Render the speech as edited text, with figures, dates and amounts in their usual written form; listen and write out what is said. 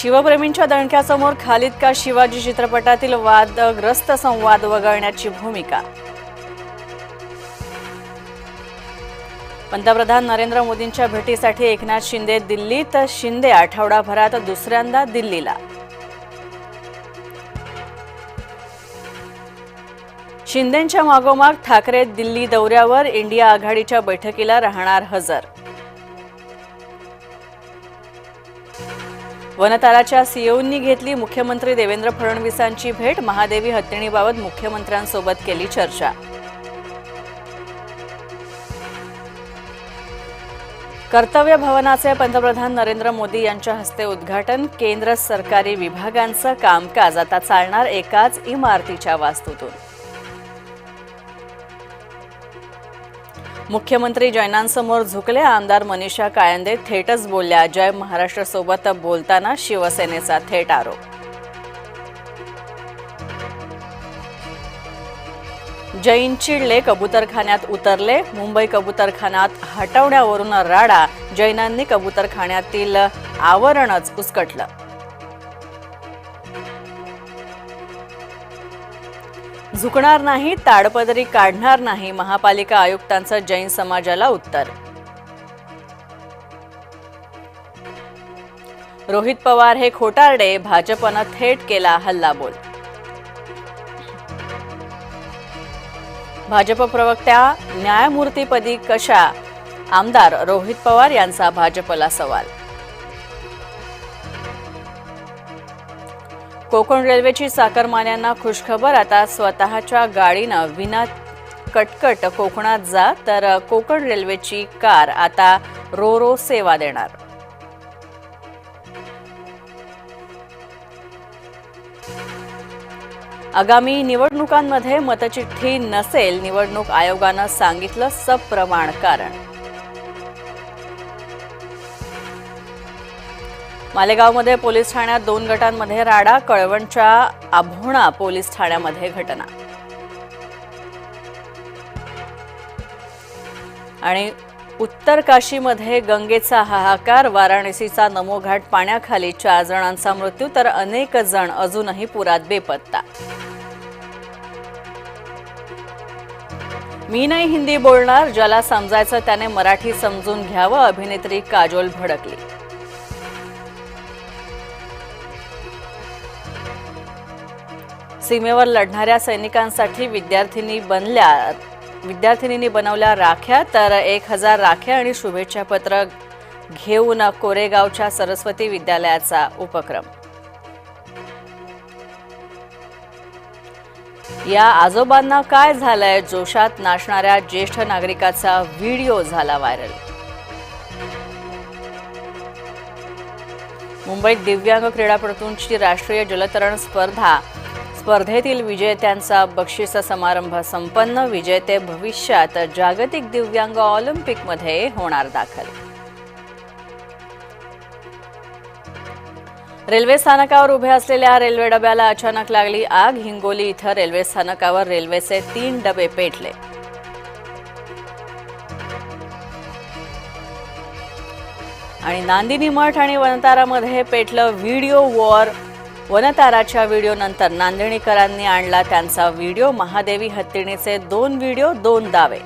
शिवप्रेमींच्या दणक्यासमोर खालिद का शिवाजी चित्रपटातील वादग्रस्त संवाद वगळण्याची भूमिका। पंतप्रधान नरेंद्र मोदींच्या भेटीसाठी एकनाथ शिंदे दिल्लीत, शिंदे आठवडाभरात दुसऱ्यांदा दिल्लीला। शिंदेंच्या मागोमाग ठाकरे दिल्ली दौऱ्यावर, इंडिया आघाडीच्या बैठकीला राहणार हजर। वनताराच्या सीईओंनी घेतली मुख्यमंत्री देवेंद्र फडणवीसांची भेट, महादेवी हत्तीणीबाबत मुख्यमंत्र्यांसोबत केली चर्चा। कर्तव्य भवनाचे पंतप्रधान नरेंद्र मोदी यांच्या हस्ते उद्घाटन, केंद्र सरकारी विभागांचं कामकाज आता चालणार एकाच इमारतीच्या वास्तूतून। मुख्यमंत्री जैनांसमोर झुकले, आमदार मनीषा कायंदे थेटच बोलल्या, जय महाराष्ट्र सोबत बोलताना शिवसेनेचा थेट आरोप। जैन चिडले, कबूतरखान्यात उतरले, मुंबई कबूतरखान्यात हटवण्यावरून राडा, जैनांनी कबूतरखान्यातील आवरणच उचकटलं। झुकणार नाही, ताडपदरी काढणार नाही, महापालिका आयुक्तांचं जैन समाजाला उत्तर। रोहित पवार हे खोटारडे, भाजपनं थेट केला हल्लाबोल। भाजप प्रवक्त्या न्यायमूर्तीपदी कशा, आमदार रोहित पवार यांचा भाजपला सवाल। कोकण रेल्वेची चाकरमान्यांना खुशखबर, आता स्वतःच्या गाडीनं विना कटकट कोकणात जा, तर कोकण रेल्वेची कार आता रो सेवा देणार। आगामी निवडणुकांमध्ये मतचिठ्ठी नसेल, निवडणूक आयोगानं सांगितलं सप्रमाण कारण। मालेगावमध्ये पोलीस ठाण्यात 2 गटांमध्ये राडा, कळवणच्या आभोणा पोलीस ठाण्यामध्ये घटना। आणि उत्तर काशीमध्ये गंगेचा हाहाकार, वाराणसीचा नमो घाट पाण्याखाली, 4 जणांचा मृत्यू तर अनेक जण अजूनही पुरात बेपत्ता। मी नाही हिंदी बोलणार, ज्याला समजायचं त्याने मराठी समजून घ्यावं, अभिनेत्री काजोल भडकली। सीमेवर लढणाऱ्या सैनिकांसाठी विद्यार्थिनींनी बनवल्या राख्या, तर 1000 राख्या आणि शुभेच्छा पत्र घेऊन कोरेगावच्या सरस्वती विद्यालयाचा उपक्रम। या आजोबांना काय झालंय, जोशात नाचणाऱ्या ज्येष्ठ नागरिकाचा व्हिडिओ झाला व्हायरल। मुंबईत दिव्यांग क्रीडापटूंची राष्ट्रीय जलतरण स्पर्धेतील विजेत्यांचा बक्षीस समारंभ संपन्न, विजेते भविष्यात जागतिक दिव्यांग ऑलिम्पिकमध्ये होणार दाखल। रेल्वे स्थानकावर उभे असलेल्या रेल्वे डब्याला अचानक लागली आग, हिंगोली इथं रेल्वे स्थानकावर रेल्वेचे 3 डबे पेटले। आणि नांदिनी मठ आणि वनतारामध्ये पेटलं व्हिडिओ वॉर, वनताराच्या व्हिडिओनंतर नांदिणीकरांनी आणला त्यांचा व्हिडिओ, महादेवी हत्तीणीचे 2 व्हिडिओ 2 दावे।